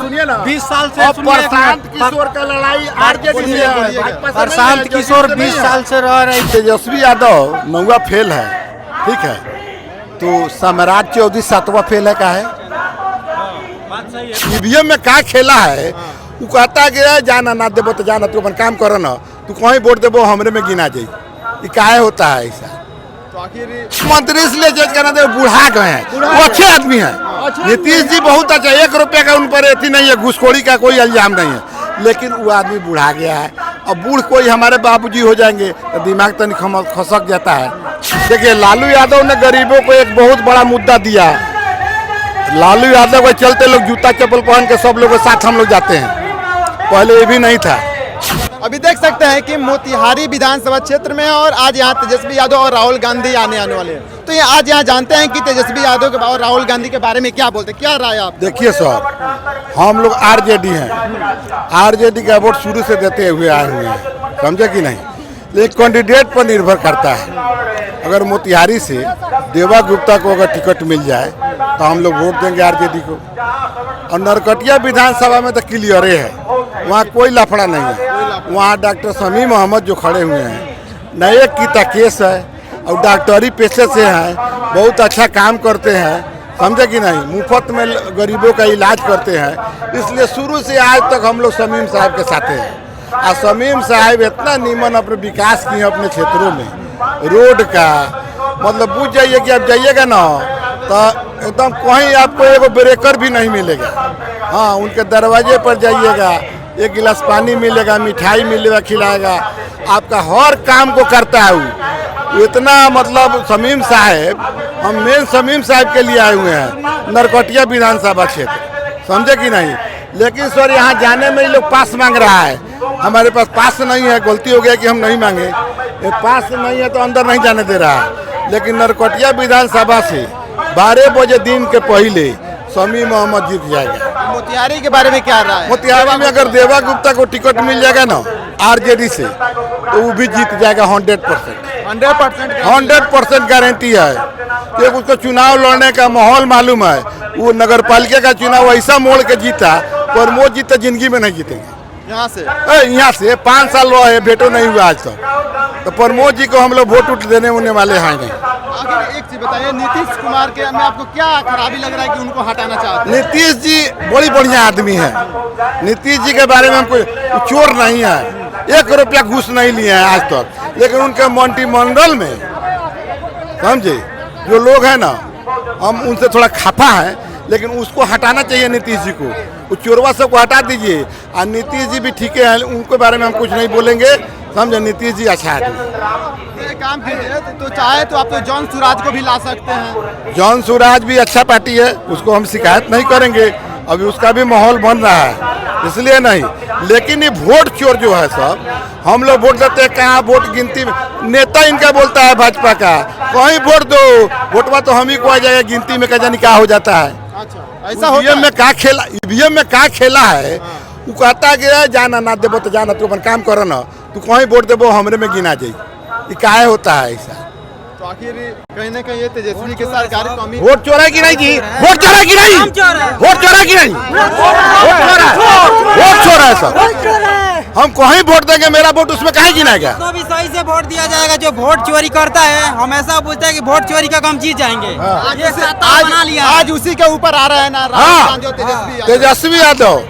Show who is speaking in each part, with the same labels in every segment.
Speaker 1: 20 साल से
Speaker 2: प्रशांत किशोर का लड़ाई आरजेडी से है।
Speaker 1: प्रशांत किशोर 20 साल से रह रहे।
Speaker 2: तेजस्वी यादव 9वां फेल है, ठीक है, तो सम्राट चौधरी 7वां फेल है। का है ईवीएम में का खेला है, वो कहता कि जाना ना देबो तो जाना, तू अपन काम करो ना, तू कहीं वोट देबो हमरे में गिना जाई। ये काहे होता है ऐसा?
Speaker 1: तो आखिर
Speaker 2: मंत्री इसलिए जज करना दे, बूढ़ा गए हैं, वो अच्छे आदमी हैं। नीतीश जी बहुत अच्छा, 1 रुपये का उन पर एथी नहीं है, घूसखोरी का कोई इल्जाम नहीं है, लेकिन वो आदमी बूढ़ा गया है। अब बूढ़ कोई हमारे बाबूजी हो जाएंगे तो दिमाग तनिक खसक जाता है। देखिए लालू यादव ने गरीबों को एक बहुत बड़ा मुद्दा दिया। लालू यादव के चलते लोग जूता चप्पल पहन के सब लोगों के साथ हम लोग जाते हैं, पहले ये भी नहीं था।
Speaker 1: अभी देख सकते हैं कि मोतिहारी विधानसभा क्षेत्र में और आज यहाँ तेजस्वी यादव और राहुल गांधी आने वाले हैं। तो ये आज यहाँ जानते हैं कि तेजस्वी यादव के और राहुल गांधी के बारे में क्या बोलते हैं, क्या राय आप?
Speaker 2: देखिए सर, हम लोग आरजेडी हैं, आरजेडी का वोट शुरू से देते हुए आए हुए हैं, समझे कि नहीं। लेकिन कैंडिडेट पर निर्भर करता है। अगर मोतिहारी से देवा गुप्ता को अगर टिकट मिल जाए तो हम लोग वोट देंगे आरजेडी को। और नरकटिया विधानसभा में तो क्लियर है, वहाँ कोई लफड़ा नहीं है। वहाँ डॉक्टर शमी मोहम्मद जो खड़े हुए हैं, नए कीता केस है और डॉक्टरी पेशे से हैं, बहुत अच्छा काम करते हैं, समझे कि नहीं। मुफ्त में गरीबों का इलाज करते हैं, इसलिए शुरू से आज तक हम लोग शमीम साहब के साथ हैं। और शमीम साहब इतना नीमन अपने विकास किए अपने क्षेत्रों में, रोड का मतलब बुझ जाइए कि आप जाइएगा ना तो एकदम कहीं आपको एगो ब्रेकर भी नहीं मिलेगा। हाँ, उनके दरवाजे पर जाइएगा, 1 गिलास पानी मिलेगा, मिठाई मिलेगा, खिलाएगा, आपका हर काम को करता है वो। इतना मतलब शमीम साहब, हम मेन शमीम साहब के लिए आए हुए हैं नरकटिया विधानसभा क्षेत्र, समझे कि नहीं। लेकिन सर यहाँ जाने में ये लोग पास मांग रहा है, हमारे पास पास नहीं है, गलती हो गया कि हम नहीं मांगे, ये पास नहीं है तो अंदर नहीं जाने दे रहा है। लेकिन नरकटिया विधानसभा से 12 बजे दिन के पहले शमी मोहम्मद जीत जाएगा।
Speaker 1: मोतिहारी के बारे में क्या राय?
Speaker 2: मोतिहारी में अगर देवा गुप्ता को टिकट मिल जाएगा ना आरजेडी से तो वो भी जीत जाएगा 100%। 100% गारंटी है कि उसको चुनाव लड़ने का माहौल मालूम है। वो नगर पालिका का चुनाव ऐसा मोड़ के जीता, प्रमोद जी तो जिंदगी में नहीं जीतेंगे।
Speaker 1: यहाँ से
Speaker 2: 5 साल रहे, भेटो नहीं हुआ आज तक, तो प्रमोद जी को हम लोग वोट देने होने वाले हैं नहीं।
Speaker 1: आखिर एक चीज बताइए, नीतीश कुमार के में आपको क्या खराबी लग रहा है कि उनको हटाना चाहते हैं?
Speaker 2: नीतीश जी बड़ी बढ़िया आदमी है। नीतीश जी के बारे में हमको चोर नहीं है, 1 रुपया घूस नहीं लिए हैं आज तक। लेकिन उनके मंत्रिमंडल में समझे जो लोग हैं ना, हम उनसे थोड़ा खफा है, लेकिन उसको हटाना चाहिए नीतीश जी को। वो चोरवा सबको हटा दीजिए। और नीतीश जी भी ठीक है, उनके बारे में हम कुछ नहीं बोलेंगे, समझे। नीतीश जी अच्छा आदमी।
Speaker 1: एक काम कीजिए, तो चाहे तो आप तो जॉन सुराज को भी ला सकते हैं।
Speaker 2: जॉन सुराज भी अच्छा पार्टी है, उसको हम शिकायत नहीं करेंगे। अभी उसका भी माहौल बन रहा है, इसलिए नहीं। लेकिन ये वोट चोर जो है सब, हम लोग वोट देते हैं, कहाँ वोट गिनती में नेता इनका बोलता है भाजपा का, कहीं वोट दो, वोटवा तो हम ही को आ जाएगा, गिनती में क्या जाने क्या हो जाता है।
Speaker 1: अच्छा, ऐसा होता है?
Speaker 2: ईवीएम में का खेला है, वो कहता कि जाना ना देबो तो जाना, तू अपन काम करो ना, तू कहीं वोट देबो हमरे में गिना जाई। ये काहे होता है ऐसा?
Speaker 1: तो आखिर कहीं ना कहीं ये तेजस्वी के सरकारी कमी।
Speaker 2: वोट चोरा की नहीं जी, वोट चोरा की नहीं, वोट चोरा की नहीं, वोट चोरा है सर। हम कहीं वोट देंगे, मेरा वोट उसमें काहे गिनाएगा?
Speaker 3: तो भी सही से वोट दिया जाएगा। जो वोट चोरी करता है हमेशा पूछता है कि वोट चोरी का हम जीत जाएंगे। ये सत्ता बना लिया है।
Speaker 1: आज उसी के ऊपर आ रहा है ना राहुल गांधी और
Speaker 2: तेजस्वी यादव।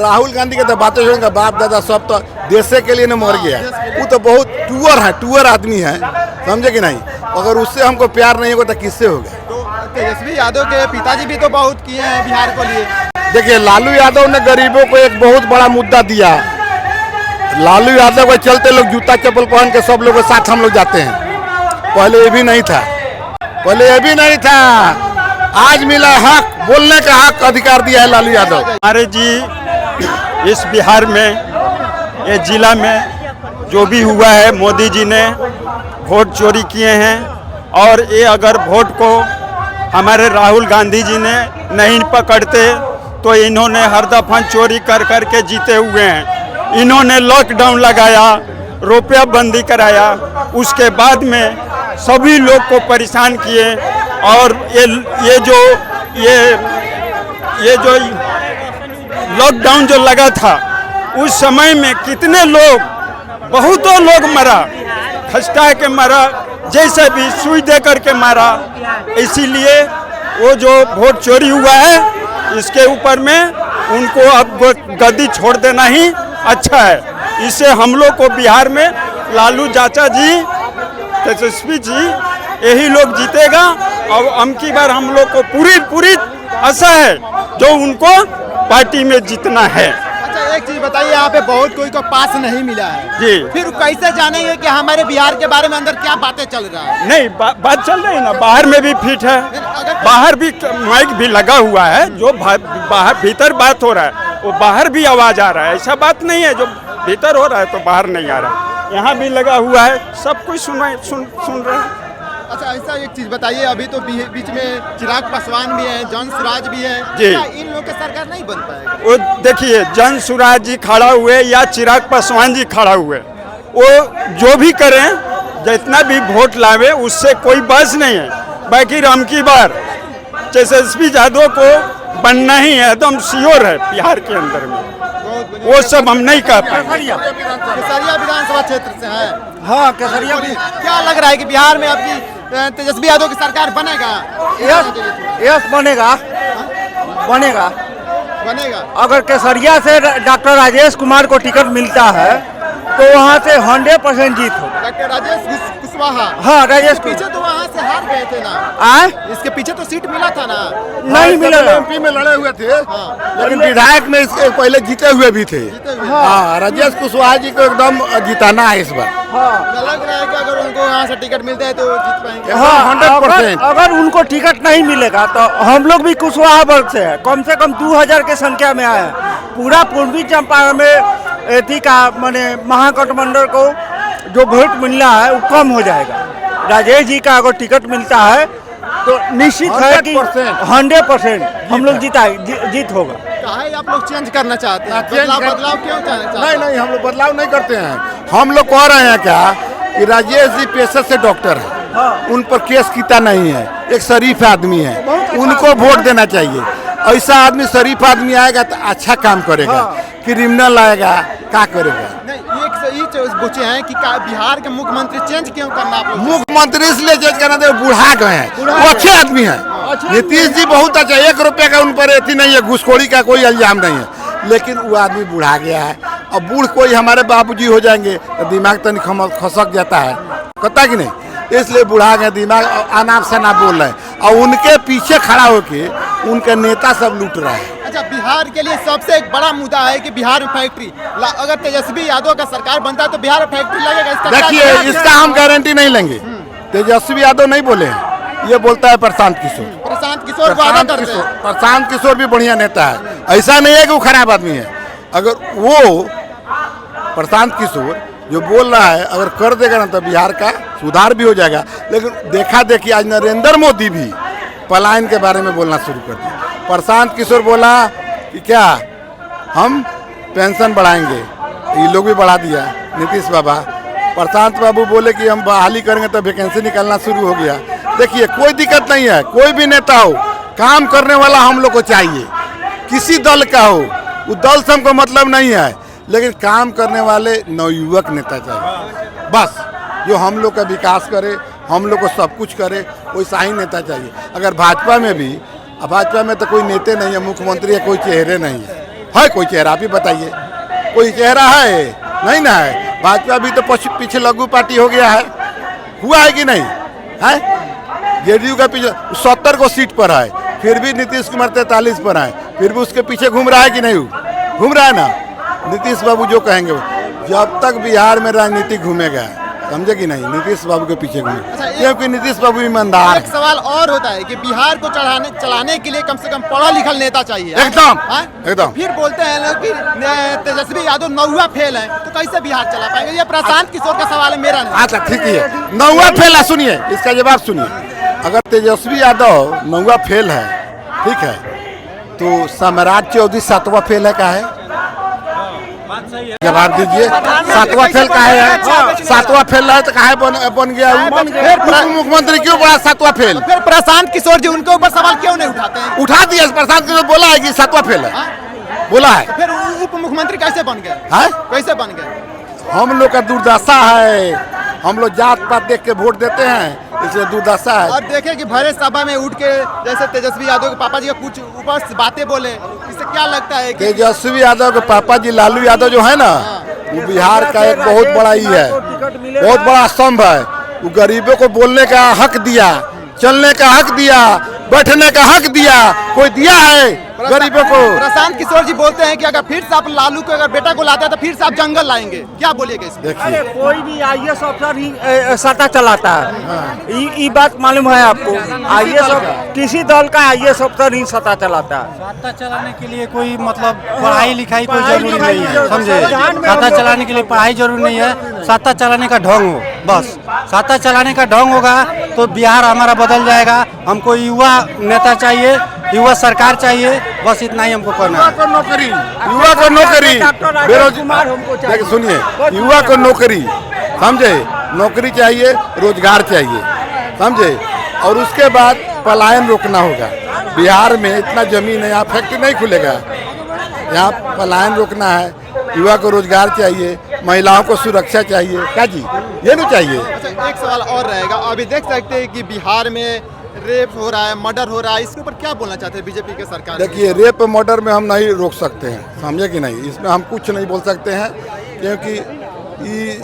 Speaker 2: राहुल गांधी के तो बातें सुनेंगे, बाप दादा सब तो देशे के लिए न मर गया। वो तो बहुत टूअर आदमी है, समझे कि नहीं। अगर उससे हमको प्यार नहीं होगा तो किससे होगा?
Speaker 1: तो तेजस्वी यादव के पिताजी भी तो बहुत किए हैं बिहार को लिए।
Speaker 2: देखिए लालू यादव ने गरीबों को एक बहुत बड़ा मुद्दा दिया। लालू यादव के चलते लोग जूता चप्पल पहन के सब लोग के साथ हम लोग जाते हैं, पहले ये भी नहीं था, पहले ये भी नहीं था। आज मिला हक, बोलने का हक, अधिकार दिया है लालू यादव।
Speaker 4: हमारे जी इस बिहार में, ये जिला में जो भी हुआ है, मोदी जी ने वोट चोरी किए हैं। और ये अगर वोट को हमारे राहुल गांधी जी ने नहीं पकड़ते तो इन्होंने हर दफा चोरी कर कर के जीते हुए हैं। इन्होंने लॉकडाउन लगाया, रुपया बंदी कराया, उसके बाद में सभी लोग को परेशान किए। और ये जो लॉकडाउन जो लगा था उस समय में कितने लोग, बहुतों लोग मरा, खसटा के मरा, जैसे भी सुई दे करके मारा। इसीलिए वो जो वोट चोरी हुआ है इसके ऊपर में उनको अब गद्दी छोड़ देना ही अच्छा है। इससे हम लोग को बिहार में लालू चाचा जी, तेजस्वी जी, यही लोग जीतेगा। और अमकी बार हम लोग को पूरी आशा है जो उनको पार्टी में जीतना है।
Speaker 1: अच्छा एक चीज बताइए, यहाँ पे बहुत कोई को पास नहीं मिला है
Speaker 4: जी।
Speaker 1: फिर कैसे जानेंगे कि हमारे बिहार के बारे में अंदर क्या बातें चल रहा है?
Speaker 4: नहीं, बात चल रही है ना, बाहर में भी फिट है, बाहर भी माइक भी लगा हुआ है, जो बाहर भीतर बात हो रहा है वो बाहर भी आवाज आ रहा है। ऐसा बात नहीं है जो भीतर हो रहा है तो बाहर नहीं आ रहा, यहाँ भी लगा हुआ है, सब कुछ सुन रहे हैं।
Speaker 1: अच्छा ऐसा एक चीज बताइए, अभी तो बीच में चिराग पासवान भी है, जन सुराज भी है,
Speaker 4: जी।
Speaker 1: क्या इन लोगों की सरकार नहीं बन पाएगा?
Speaker 4: वो देखिए, जन सुराज जी खड़ा हुए या चिराग पासवान जी खड़ा हुए, वो जो भी करें, जितना भी वोट लावे उससे कोई बस नहीं है। बाकी राम की बार तेजस्वी यादव को बनना ही है, एकदम श्योर है बिहार के अंदर में। वो सब हम नहीं कर पाएंगे।
Speaker 1: केसरिया विधानसभा क्षेत्र से है।
Speaker 3: हाँ, केसरिया
Speaker 1: क्या लग रहा है कि बिहार में आपकी तेजस्वी यादव की सरकार बनेगा?
Speaker 3: यस बनेगा।
Speaker 1: बनेगा।
Speaker 3: अगर केसरिया से डॉक्टर राजेश कुमार को टिकट मिलता है तो वहाँ से 100% जीत हो।
Speaker 1: डॉक्टर राजेश कुशवाहा,
Speaker 3: हाँ, राजेश
Speaker 1: पीछे तो वहाँ से हार गए थे ना, इसके पीछे तो सीट मिला था ना?
Speaker 3: नहीं मिला।
Speaker 2: एमपी में लड़े हुए थे, लेकिन विधायक में इसके पहले जीते हुए भी थे। हाँ, राजेश कुशवाहा जी को एकदम जिताना है इस बार।
Speaker 1: लग रहा है कि अगर उनको यहाँ से टिकट मिलता है तो जीत पाएंगे।
Speaker 3: हाँ,
Speaker 2: 100%।
Speaker 3: अगर उनको टिकट नहीं मिलेगा तो हम लोग भी कुशवाहा वर्ग से है, कम से कम 2000 के संख्या में आए हैं। पूरा पूर्वी चंपारण में एथी का माने महागठबंधन को जो वोट मिलना है वो कम हो जाएगा। राजेश जी का अगर टिकट मिलता है तो निश्चित है कि 100% हम लोग जीत होगा।
Speaker 1: काहे आप लोग चेंज करना चाहते हैं? बदलाव क्यों चाहते हैं?
Speaker 2: नहीं, हम लोग बदलाव नहीं करते हैं। हम लोग कह रहे हैं क्या कि राजेश जी पेशे से डॉक्टर है, उन पर केस कीता नहीं है, एक शरीफ आदमी है, उनको वोट देना चाहिए। ऐसा आदमी शरीफ आदमी आएगा तो अच्छा काम करेगा, क्रिमिनल आएगा क्या करेगा?
Speaker 1: नहीं, ये पूछे हैं कि बिहार के मुख्यमंत्री चेंज क्यों करना आप लोग?
Speaker 2: मुख्यमंत्री इसलिए चेंज करना थे, बुढ़ा गए हैं, वो अच्छे आदमी हैं। नीतीश जी बहुत अच्छा, 1 रुपये का उन पर एथी नहीं है, घूसखोरी का कोई इल्जाम नहीं है, लेकिन वो आदमी बुढ़ा गया है। अब बूढ़ कोई हमारे बाबूजी हो जाएंगे तो दिमाग तो खसक जाता है, कहता कि नहीं, इसलिए बुढ़ा गए, दिमाग अनाप शनाप बोल रहे हैं और उनके पीछे खड़ा होके उनके नेता सब लूट रहा है।
Speaker 1: अच्छा, बिहार के लिए सबसे एक बड़ा मुद्दा है कि बिहार में फैक्ट्री, अगर तेजस्वी यादव का सरकार बनता है तो बिहार में फैक्ट्री लगेगा। इसका
Speaker 2: देखिए, इसका हम गारंटी नहीं लेंगे। तेजस्वी यादव नहीं बोले हैं, ये बोलता है प्रशांत किशोर वादा करते हैं। प्रशांत किशोर भी बढ़िया नेता है, ऐसा नहीं है कि वो खराब आदमी है। अगर वो प्रशांत किशोर जो बोल रहा है अगर कर देगा ना तो बिहार का सुधार भी हो जाएगा। लेकिन देखा देखी आज नरेंद्र मोदी भी पलायन के बारे में बोलना शुरू कर दिया। प्रशांत किशोर बोला कि क्या हम पेंशन बढ़ाएंगे, ये लोग भी बढ़ा दिया नीतीश बाबा। प्रशांत बाबू बोले कि हम बहाली करेंगे तो वैकेंसी निकलना शुरू हो गया। देखिए, कोई दिक्कत नहीं है, कोई भी नेता हो, काम करने वाला हम लोग को चाहिए, किसी दल का हो, वो दल से हमको मतलब नहीं है, लेकिन काम करने वाले नवयुवक नेता चाहिए बस, जो हम लोग का विकास करे, हम लोग को सब कुछ करे, वैसा ही नेता चाहिए। अगर भाजपा में भी, अब भाजपा में तो कोई नेता नहीं है, मुख्यमंत्री है, कोई चेहरे नहीं है कोई चेहरा? आप ही बताइए, कोई चेहरा है? नहीं ना है। भाजपा भी तो पीछे लघु पार्टी हो गया है, हुआ है कि नहीं है? जेडीयू का पीछे 70 को सीट पर है, फिर भी नीतीश कुमार 43 पर है, फिर भी उसके पीछे घूम रहा है कि नहीं? घूम रहा है ना। नीतीश बाबू जो कहेंगे, जब तक बिहार में राजनीति घूमेगा, समझे कि नहीं, नीतीश बाबू के पीछे घूमे, क्योंकि नीतीश बाबू ईमानदार।
Speaker 1: एक सवाल और होता है कि बिहार को चलाने के लिए कम से कम पढ़ा लिखा नेता चाहिए।
Speaker 2: एकदम।
Speaker 1: फिर बोलते हैं लोग कि तेजस्वी यादव नौवा फेल है, तो कैसे बिहार चला पाएंगे? ये प्रशांत किशोर का सवाल है, मेरा नहीं।
Speaker 2: अच्छा, ठीक है, नौवा फेल है, सुनिए इसका जवाब सुनिए। अगर तेजस्वी यादव नौवा फेल है, ठीक है, तो सम्राट चौधरी 7वां फेल है, क्या है? जवाब दीजिए, 7वां फेल का है? 7वां फेल है तो काहे बन गया? मुख्यमंत्री क्यों बड़ा 7वां फेल?
Speaker 1: फिर प्रशांत किशोर जी उनके ऊपर सवाल क्यों नहीं उठाते हैं?
Speaker 2: उठा दिया, प्रशांत किशोर बोला है कि 7वां फेल है। बोला है?
Speaker 1: तो फिर उप मुख्यमंत्री कैसे बन गए?
Speaker 2: हाँ?
Speaker 1: कैसे बन गए?
Speaker 2: हम लोग का दुर्दशा है, हम लोग जात पात देख के वोट देते हैं, इसलिए दुर्दशा है।
Speaker 1: और देखे कि भरे सभा में उठ के जैसे तेजस्वी यादव के पापा जी का कुछ ऊपर से बातें बोले, इससे क्या लगता है कि
Speaker 2: तेजस्वी यादव के पापा जी लालू यादव जो है ना, वो बिहार का एक बहुत बड़ा ही है, बहुत बड़ा स्तंभ है। वो गरीबों को बोलने का हक दिया, चलने का हक दिया, बैठने का हक दिया, कोई दिया है गरीबों को?
Speaker 1: प्रशांत किशोर जी बोलते हैं कि अगर फिर से आप लालू को अगर बेटा को लाते हैं तो फिर से आप जंगल लाएंगे, क्या बोलिएगा इसमें?
Speaker 2: देखिए,
Speaker 3: अरे कोई भी आईएएस अफसर ही सत्ता चलाता है, ये बात मालूम है आपको? आईएएस किसी दल का आईएएस अफसर ही सत्ता चलाता है।
Speaker 5: सत्ता चलाने के लिए कोई मतलब पढ़ाई लिखाई कोई
Speaker 3: पढ़ाई
Speaker 5: जरूरी
Speaker 3: लिखाई
Speaker 5: नहीं है,
Speaker 3: जरूरी-
Speaker 5: समझे?
Speaker 3: संविधान में
Speaker 5: सत्ता
Speaker 3: हम लोग-
Speaker 5: चलाने के लिए पढ़ाई जरूरी नहीं है, सत्ता चलाने का ढंग हो, बस सत्ता चलाने का ढंग होगा तो बिहार हमारा बदल जाएगा। हमको युवा नेता चाहिए, युवा सरकार चाहिए, बस इतना ही हमको करना है।
Speaker 2: युवा को नौकरी, बेरोजगार, देखिए सुनिए, युवा को नौकरी, समझे, नौकरी चाहिए, रोजगार चाहिए, समझे, और उसके बाद पलायन रोकना होगा। बिहार में इतना जमीन है, यहाँ फैक्ट्री नहीं खुलेगा, यहाँ पलायन रोकना है। युवा को रोजगार चाहिए, महिलाओं को सुरक्षा चाहिए, क्या जी, ये नहीं चाहिए?
Speaker 1: अच्छा, एक सवाल और रहेगा, अभी देख सकते हैं कि बिहार में रेप हो रहा है, मर्डर हो रहा है, इसके ऊपर क्या बोलना चाहते हैं बीजेपी के सरकार?
Speaker 2: देखिए, रेप मर्डर में हम नहीं रोक सकते हैं, समझे कि नहीं, इसमें हम कुछ नहीं बोल सकते हैं, क्योंकि ये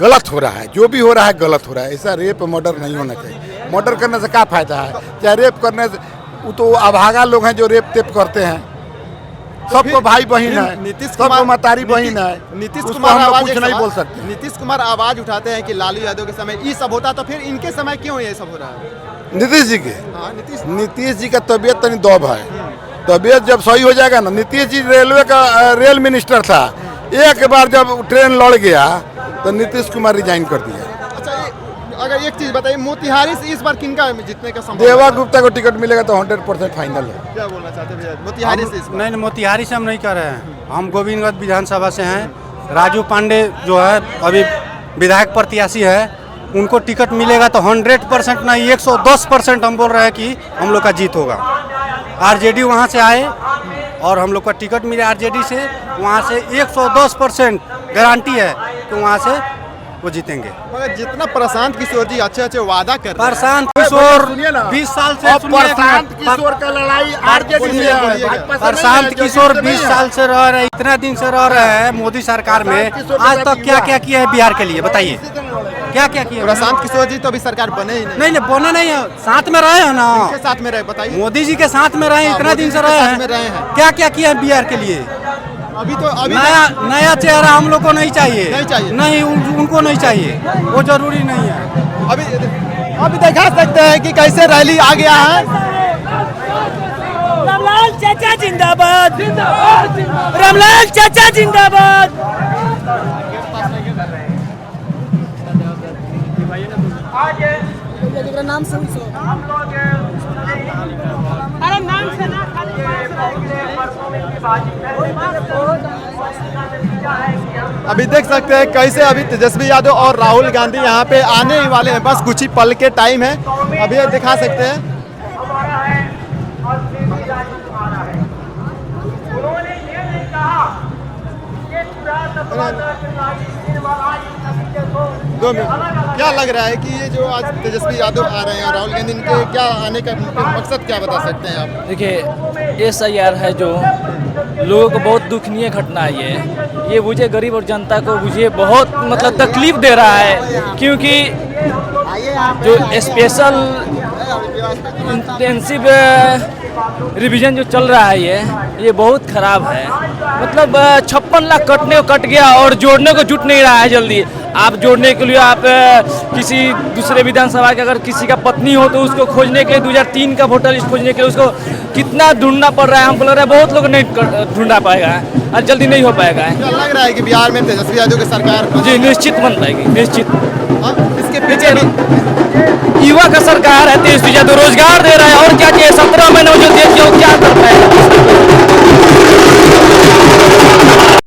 Speaker 2: गलत हो रहा है, जो भी हो रहा है गलत हो रहा है। ऐसा रेप मर्डर नहीं होना चाहिए। मर्डर करने से क्या फायदा है? चाहे रेप करने से, वो तो अभागा लोग हैं जो रेप तेप करते हैं, सबको भाई बहन है,
Speaker 1: नीतीश
Speaker 2: सबको
Speaker 1: कुमार
Speaker 2: मतारी बहन है,
Speaker 1: नीतीश
Speaker 2: उसको
Speaker 1: कुमार
Speaker 2: हम लोग
Speaker 1: आवाज
Speaker 2: कुछ
Speaker 1: एक
Speaker 2: नहीं
Speaker 1: सवाल-
Speaker 2: बोल सकते।
Speaker 1: नीतीश कुमार आवाज उठाते हैं कि लालू यादव के समय ये सब होता, तो फिर इनके समय क्यों ये सब हो रहा है?
Speaker 2: नीतीश जी के,
Speaker 1: हाँ,
Speaker 2: नीतीश जी का तबीयत तनी दब है, तबीयत जब सही हो जाएगा ना, नीतीश जी रेलवे का रेल मिनिस्टर था, एक बार जब ट्रेन लड़ गया तो नीतीश कुमार रिजाइन कर दिया।
Speaker 1: अच्छा, अगर एक चीज बताइए, मोतिहारी से इस बार किनका जीतने का संभव
Speaker 2: देवा गुप्ता को टिकट मिलेगा तो 100% फाइनल है।
Speaker 1: क्या बोलना चाहते हैं भैया मोतिहारी से इस बार?
Speaker 5: नहीं, मोतिहारी से हम नहीं कर रहे हैं, हम गोविंदगंज विधानसभा से हैं। राजू पांडे जो है अभी विधायक प्रत्याशी है, उनको टिकट मिलेगा तो 100% नहीं 110% हम बोल रहे हैं कि हम लोग का जीत होगा। आरजेडी वहाँ से आए और हम लोग का टिकट मिले आरजेडी से, वहाँ से 110% गारंटी है कि वहाँ से वो जीतेंगे।
Speaker 1: मगर जितना प्रशांत किशोर जी अच्छे अच्छे वादा कर रहे हैं,
Speaker 5: प्रशांत किशोर
Speaker 2: सुनिए ना,
Speaker 5: 20 साल से
Speaker 2: अब
Speaker 5: सुनिए,
Speaker 2: प्रशांत किशोर का लड़ाई आरजेडी से है,
Speaker 1: बोलिएगा।
Speaker 2: भाजपा से
Speaker 5: प्रशांत
Speaker 2: नहीं है,
Speaker 5: किशोर
Speaker 2: जेडीयू से
Speaker 5: 20
Speaker 2: नहीं
Speaker 5: साल
Speaker 2: है।
Speaker 5: से रह रहे, इतना दिन से रह रहे हैं मोदी सरकार में, आज तक क्या क्या किया है बिहार के लिए बताइए, क्या क्या किया?
Speaker 1: प्रशांत किशोर जी तो अभी सरकार बने ही नहीं,
Speaker 5: नहीं नहीं बोना नहीं है, साथ में रहे हैं ना,
Speaker 1: के साथ में रहे, बताइए।
Speaker 5: मोदी जी के साथ में रहे,
Speaker 1: हाँ,
Speaker 5: इतना
Speaker 1: मोदी
Speaker 5: दिन
Speaker 1: जी
Speaker 5: से
Speaker 1: के
Speaker 5: रहे
Speaker 1: साथ में रहे
Speaker 5: हैं,
Speaker 1: हैं।
Speaker 5: क्या क्या किया है बिहार के लिए?
Speaker 1: अभी तो
Speaker 5: नया चेहरा हम लोग को नहीं चाहिए,
Speaker 1: नहीं चाहिए।
Speaker 5: नहीं उनको नहीं चाहिए, वो जरूरी नहीं है।
Speaker 1: अभी दिखा सकते हैं कि कैसे रैली आ गया है।
Speaker 6: रामलाल चाचा जिंदाबाद, रामलाल चाचा जिंदाबाद। अरे नाम से ना
Speaker 1: अभी देख सकते हैं कैसे अभी तेजस्वी यादव और राहुल गांधी यहाँ पे आने ही वाले हैं, बस कुछ ही पल के टाइम है, अभी ये दिखा सकते हैं। दो मिनट, क्या लग रहा है कि ये जो आज तेजस्वी यादव आ रहे हैं और राहुल गांधी, इनके क्या आने का मकसद क्या बता सकते हैं आप?
Speaker 7: देखिए, SIR है जो लोगों को बहुत दुखनीय घटना है, ये मुझे गरीब और जनता को मुझे बहुत मतलब तकलीफ दे रहा है, क्योंकि जो स्पेशल इंटेंसिव रिवीजन जो चल रहा है ये बहुत ख़राब है। मतलब 56 लाख कटने को कट गया और जोड़ने को जुट नहीं रहा है जल्दी। आप जोड़ने के लिए आप किसी दूसरे विधानसभा के अगर किसी का पत्नी हो तो उसको खोजने के लिए 2003 का वोटर लिस्ट खोजने के लिए उसको कितना ढूंढना पड़ रहा है। हमको लग रहा है बहुत लोग नहीं ढूंढा पाएगा और जल्दी नहीं हो पाएगा।
Speaker 1: क्या लग रहा है कि बिहार में तेजस्वी यादव की सरकार
Speaker 7: जी निश्चित बन पाएगी, निश्चित।
Speaker 1: इसके पीछे भी
Speaker 7: युवा का सरकार है, तेजस्वी यादव रोजगार दे रहा है और क्या चाहिए। 17 महीने में जो दे दिया वो क्या कर पाएगा।